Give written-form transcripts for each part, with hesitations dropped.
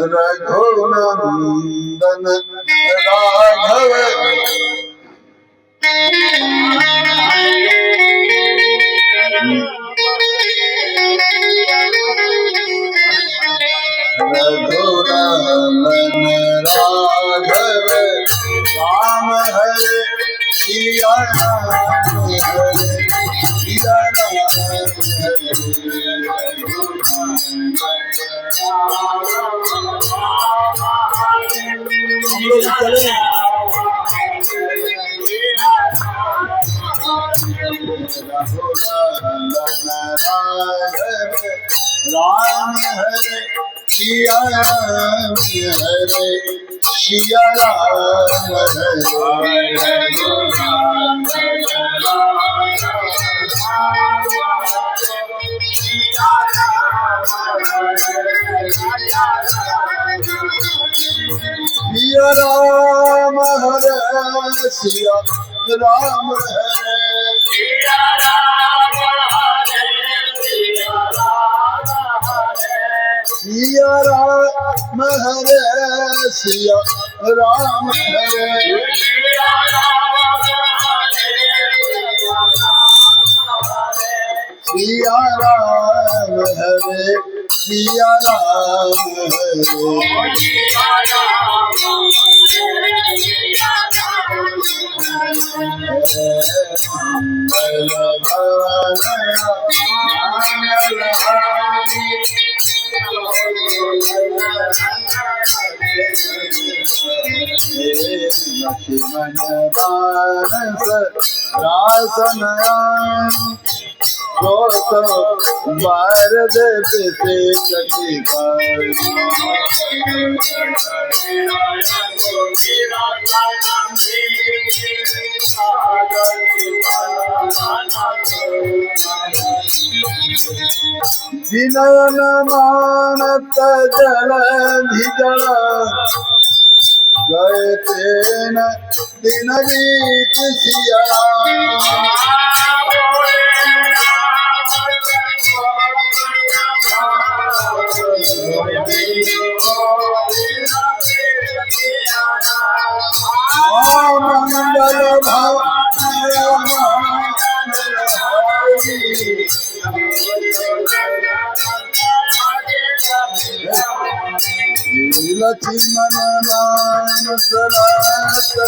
रघुनंदन राघव रघुनंदन राघव राम हरे सिया राम हरे सिया राम राम हरे सिया राम हरे सिया राम सिया राम हरे सिया राम हरे सिया राम हरे सिया राम हरे सिया राम हरे सिया राम लक्ष्मण मानस रासनयन भारत पे कटी विनयन मानत जल भिजल गए तेन दिन बीत सिया मंगल लक्ष्मण मानस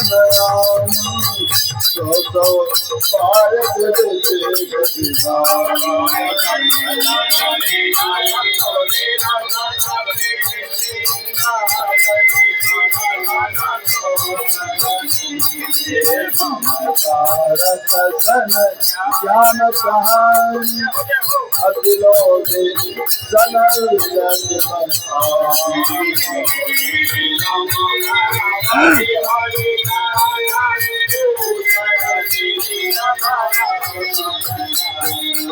राम सो भारत सन ज्ञान कहानी अति लोगे सनल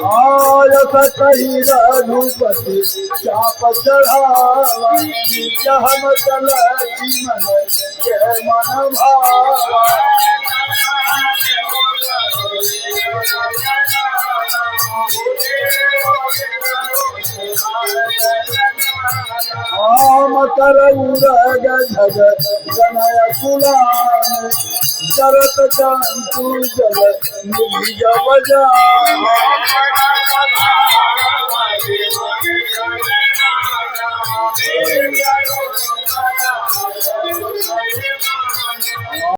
आयत कही रघुपति चाप चढ़ावा जहम चल मन के मन भावा करऊरग झग गनय कुलान शरत चांतु जल निधि बजान